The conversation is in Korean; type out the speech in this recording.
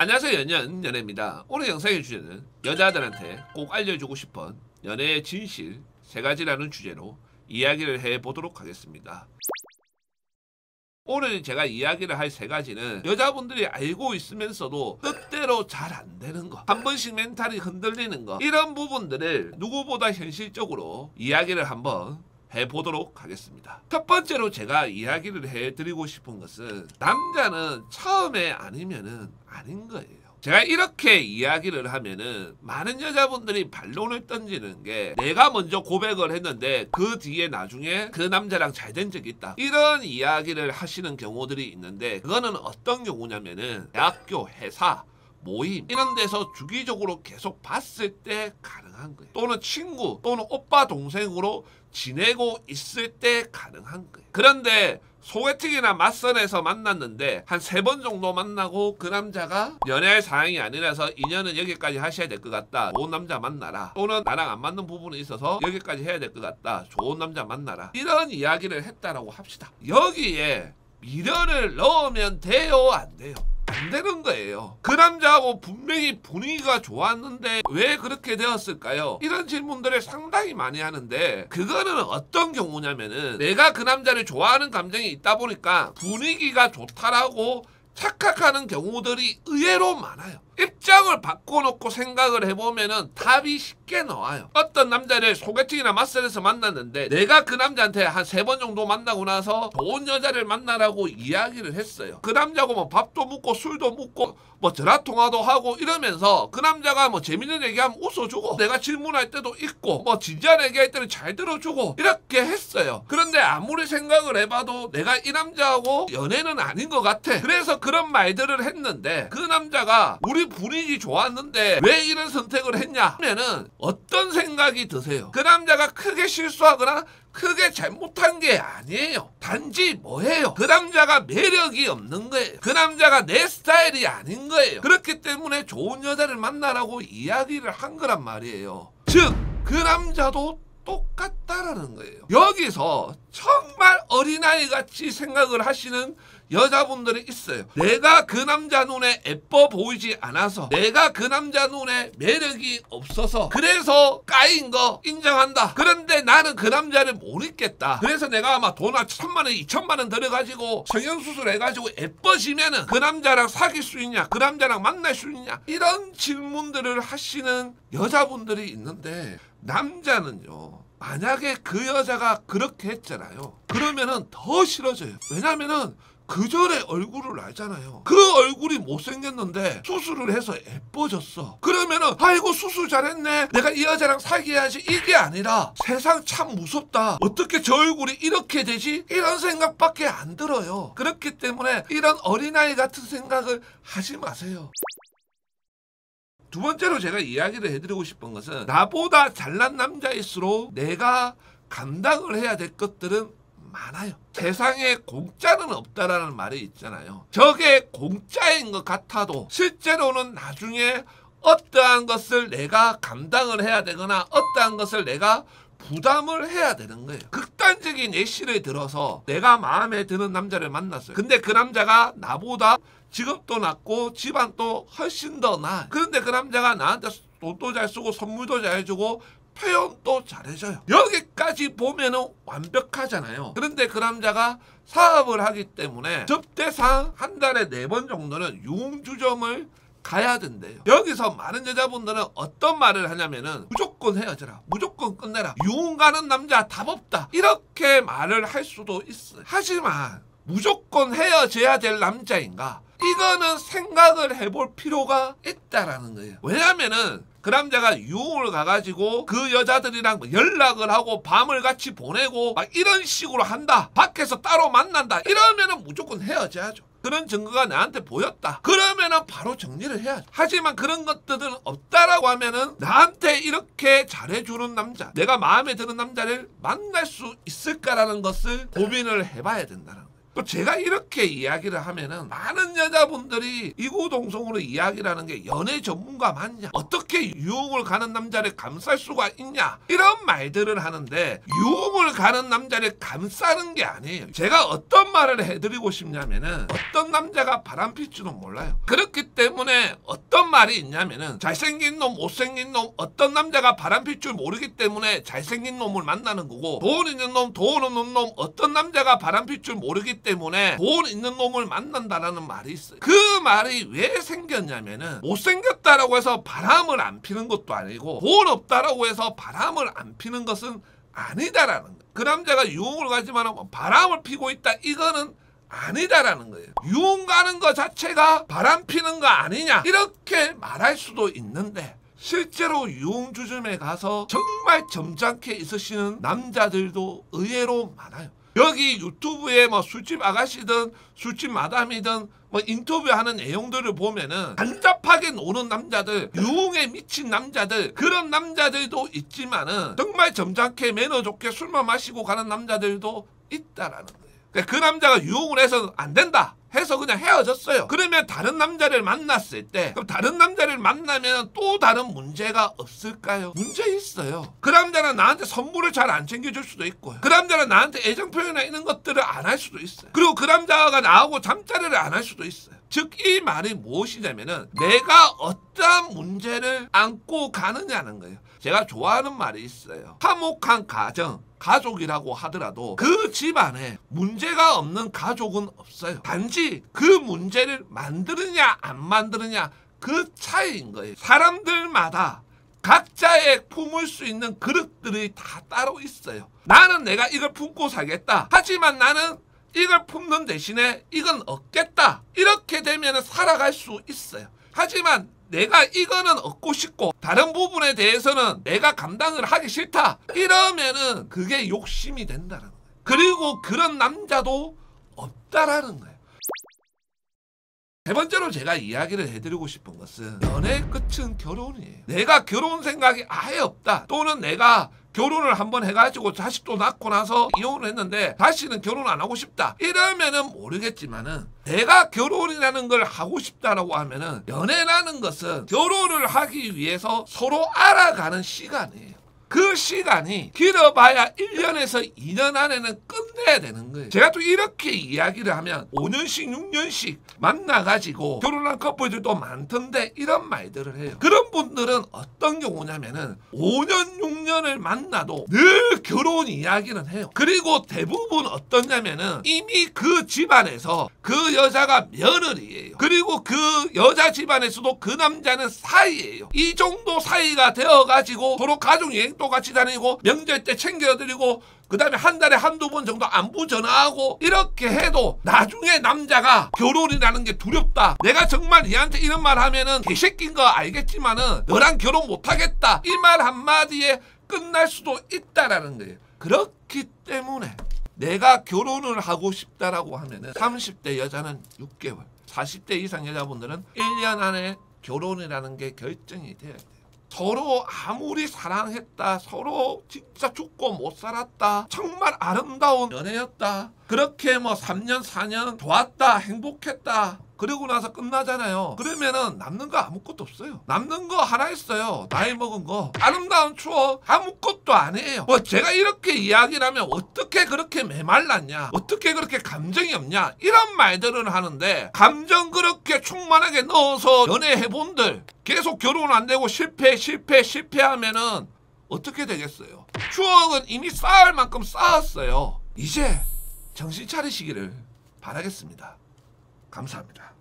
안녕하세요, 연입니다. 오늘 영상의 주제는 여자들한테 꼭 알려주고 싶은 연애의 진실 3가지라는 주제로 이야기를 해보도록 하겠습니다. 오늘 제가 이야기를 할 3가지는 여자분들이 알고 있으면서도 뜻대로 잘 안 되는 거, 한 번씩 멘탈이 흔들리는 거, 이런 부분들을 누구보다 현실적으로 이야기를 한번 해보도록 하겠습니다. 첫 번째로 제가 이야기를 해드리고 싶은 것은 남자는 처음에 아니면은 아닌 거예요. 제가 이렇게 이야기를 하면은 많은 여자분들이 반론을 던지는 게 내가 먼저 고백을 했는데 그 뒤에 나중에 그 남자랑 잘 된 적이 있다, 이런 이야기를 하시는 경우들이 있는데, 그거는 어떤 경우냐면은 대학교, 회사, 모임 이런 데서 주기적으로 계속 봤을 때 가능한 거예요. 또는 친구 또는 오빠 동생으로 지내고 있을 때 가능한 거예요. 그런데 소개팅이나 맞선에서 만났는데 한 3번 정도 만나고 그 남자가 연애할 상황이 아니라서 인연은 여기까지 하셔야 될 것 같다, 좋은 남자 만나라, 또는 나랑 안 맞는 부분이 있어서 여기까지 해야 될 것 같다, 좋은 남자 만나라, 이런 이야기를 했다라고 합시다. 여기에 미련을 넣으면 돼요, 안 돼요? 안 되는 거예요. 그 남자하고 분명히 분위기가 좋았는데 왜 그렇게 되었을까요? 이런 질문들을 상당히 많이 하는데, 그거는 어떤 경우냐면은 내가 그 남자를 좋아하는 감정이 있다 보니까 분위기가 좋다라고 착각하는 경우들이 의외로 많아요. 입장을 바꿔놓고 생각을 해보면은 답이 쉽게 나와요. 어떤 남자를 소개팅이나 맞선에서 만났는데 내가 그 남자한테 한 3번 정도 만나고 나서 좋은 여자를 만나라고 이야기를 했어요. 그 남자하고 뭐 밥도 먹고 술도 먹고 뭐 전화통화도 하고 이러면서 그 남자가 뭐 재밌는 얘기하면 웃어주고, 내가 질문할 때도 있고 뭐 진지한 얘기할 때는 잘 들어주고 이렇게 했어요. 그런데 아무리 생각을 해봐도 내가 이 남자하고 연애는 아닌 것 같아. 그래서 그런 말들을 했는데 그 남자가 우리 분위기 좋았는데 왜 이런 선택을 했냐 하면은 어떤 생각이 드세요? 그 남자가 크게 실수하거나 크게 잘못한 게 아니에요. 단지 뭐예요? 그 남자가 매력이 없는 거예요. 그 남자가 내 스타일이 아닌 거예요. 그렇기 때문에 좋은 여자를 만나라고 이야기를 한 거란 말이에요. 즉 그 남자도 똑같다라는 거예요. 여기서 정말 어린아이같이 생각을 하시는 여자분들이 있어요. 내가 그 남자 눈에 예뻐 보이지 않아서, 내가 그 남자 눈에 매력이 없어서 그래서 까인 거 인정한다. 그런데 나는 그 남자를 못 잊겠다. 그래서 내가 아마 돈 한 1,000만 원, 2,000만 원 들여가지고 성형수술 해가지고 예뻐지면은 그 남자랑 사귈 수 있냐, 그 남자랑 만날 수 있냐, 이런 질문들을 하시는 여자분들이 있는데, 남자는요, 만약에 그 여자가 그렇게 했잖아요, 그러면은 더 싫어져요. 왜냐면은 그 전에 얼굴을 알잖아요. 그 얼굴이 못생겼는데 수술을 해서 예뻐졌어. 그러면은 아이고 수술 잘했네, 내가 이 여자랑 사귀어야지, 이게 아니라 세상 참 무섭다, 어떻게 저 얼굴이 이렇게 되지, 이런 생각밖에 안 들어요. 그렇기 때문에 이런 어린아이 같은 생각을 하지 마세요. 두 번째로 제가 이야기를 해드리고 싶은 것은, 나보다 잘난 남자일수록 내가 감당을 해야 될 것들은 많아요. 세상에 공짜는 없다라는 말이 있잖아요. 저게 공짜인 것 같아도 실제로는 나중에 어떠한 것을 내가 감당을 해야 되거나 어떠한 것을 내가 부담을 해야 되는 거예요. 극단적인 예시를 들어서 내가 마음에 드는 남자를 만났어요. 근데 그 남자가 나보다 직업도 낮고 집안도 훨씬 더 나아. 그런데 그 남자가 나한테 돈도 잘 쓰고 선물도 잘 주고 표현도 잘해줘요. 여기까지 보면은 완벽하잖아요. 그런데 그 남자가 사업을 하기 때문에 접대상 한 달에 4번 정도는 유흥주점을 가야 된대요. 여기서 많은 여자분들은 어떤 말을 하냐면은 무조건 헤어져라, 무조건 끝내라, 유흥 가는 남자 답 없다, 이렇게 말을 할 수도 있어요. 하지만 무조건 헤어져야 될 남자인가, 이거는 생각을 해볼 필요가 있다라는 거예요. 왜냐면은 그 남자가 유흥을 가가지고 그 여자들이랑 연락을 하고 밤을 같이 보내고 막 이런 식으로 한다, 밖에서 따로 만난다, 이러면은 무조건 헤어져야죠. 그런 증거가 나한테 보였다, 그러면은 바로 정리를 해야죠. 하지만 그런 것들은 없다라고 하면은 나한테 이렇게 잘해주는 남자, 내가 마음에 드는 남자를 만날 수 있을까라는 것을 고민을 해봐야 된다는 거예요. 또 제가 이렇게 이야기를 하면은 많은 여자분들이 이구동성으로 이야기라는 게 연애 전문가 맞냐? 어떻게 유흥을 가는 남자를 감쌀 수가 있냐? 이런 말들을 하는데 유흥을 가는 남자를 감싸는 게 아니에요. 제가 어떤 말을 해드리고 싶냐면은 어떤 남자가 바람필 줄은 몰라요. 그렇기 때문에 어떤 말이 있냐면은 잘생긴 놈, 못생긴 놈, 어떤 남자가 바람필 줄 모르기 때문에 잘생긴 놈을 만나는 거고 돈 있는 놈, 돈 없는 놈, 어떤 남자가 바람필 줄 모르기 때문에 돈 있는 놈을 만난다라는 말이 있어요. 그 말이 왜 생겼냐면은 못생겼다라고 해서 바람을 안 피는 것도 아니고 돈 없다라고 해서 바람을 안 피는 것은 아니다라는 거예요. 그 남자가 유흥을 가지만 바람을 피고 있다 이거는 아니다라는 거예요. 유흥 가는 거 자체가 바람 피는 거 아니냐 이렇게 말할 수도 있는데 실제로 유흥주점에 가서 정말 점잖게 있으시는 남자들도 의외로 많아요. 여기 유튜브에 뭐 술집 아가씨든 술집 마담이든 뭐 인터뷰하는 내용들을 보면은 간잡하게 노는 남자들, 유흥에 미친 남자들, 그런 남자들도 있지만은 정말 점잖게 매너 좋게 술만 마시고 가는 남자들도 있다라는 거예요. 그 남자가 유흥을 해서 안 된다 해서 그냥 헤어졌어요. 그러면 다른 남자를 만났을 때 그럼 다른 남자를 만나면 또 다른 문제가 없을까요? 문제 있어요. 그 남자는 나한테 선물을 잘 안 챙겨줄 수도 있고요. 그 남자는 나한테 애정 표현이나 이런 것들을 안 할 수도 있어요. 그리고 그 남자가 나하고 잠자리를 안 할 수도 있어요. 즉 이 말이 무엇이냐면은 내가 어떠한 문제를 안고 가느냐는 거예요. 제가 좋아하는 말이 있어요. 화목한 가정, 가족이라고 하더라도 그 집안에 문제가 없는 가족은 없어요. 단지 그 문제를 만드느냐 안 만드느냐 그 차이인 거예요. 사람들마다 각자의 품을 수 있는 그릇들이 다 따로 있어요. 나는 내가 이걸 품고 살겠다. 하지만 나는 이걸 품는 대신에 이건 얻겠다. 이렇게 되면 살아갈 수 있어요. 하지만 내가 이거는 얻고 싶고 다른 부분에 대해서는 내가 감당을 하기 싫다. 이러면은 그게 욕심이 된다는 거예요. 그리고 그런 남자도 없다라는 거예요. 세 번째로 제가 이야기를 해드리고 싶은 것은 연애의 끝은 결혼이에요. 내가 결혼 생각이 아예 없다. 또는 내가 결혼을 한번 해가지고 자식도 낳고 나서 이혼을 했는데 다시는 결혼 안 하고 싶다. 이러면은 모르겠지만은 내가 결혼이라는 걸 하고 싶다라고 하면은 연애라는 것은 결혼을 하기 위해서 서로 알아가는 시간이에요. 그 시간이 길어봐야 1년에서 2년 안에는 끝내야 되는 거예요. 제가 또 이렇게 이야기를 하면 5년씩 6년씩 만나가지고 결혼한 커플들도 많던데 이런 말들을 해요. 그런 분들은 어떤 경우냐면은 5년 6년을 만나도 늘 결혼 이야기는 해요. 그리고 대부분 어떠냐면은 이미 그 집안에서 그 여자가 며느리예요. 그리고 그 여자 집안에서도 그 남자는 사이예요. 이 정도 사이가 되어가지고 서로 가족여행도 같이 다니고 명절 때 챙겨드리고 그 다음에 한 달에 한두 번 정도 안부 전화하고 이렇게 해도 나중에 남자가 결혼이라는 게 두렵다. 내가 정말 얘한테 이런 말 하면은 개새끼인 거 알겠지만은 너랑 결혼 못하겠다. 이 말 한마디에 끝날 수도 있다라는 거예요. 그렇기 때문에 내가 결혼을 하고 싶다라고 하면은 30대 여자는 6개월, 40대 이상 여자분들은 1년 안에 결혼이라는 게 결정이 돼야 돼요. 서로 아무리 사랑했다, 서로 진짜 죽고 못 살았다, 정말 아름다운 연애였다, 그렇게 뭐 3년 4년 좋았다, 행복했다, 그러고 나서 끝나잖아요. 그러면은 남는 거 아무것도 없어요. 남는 거 하나 있어요. 나이 먹은 거. 아름다운 추억 아무것도 아니에요. 뭐 제가 이렇게 이야기를 하면 어떻게 그렇게 메말랐냐, 어떻게 그렇게 감정이 없냐, 이런 말들을 하는데 감정 그렇게 충만하게 넣어서 연애해본들 계속 결혼 안 되고 실패하면은 어떻게 되겠어요? 추억은 이미 쌓을 만큼 쌓았어요. 이제 정신 차리시기를 바라겠습니다. 감사합니다.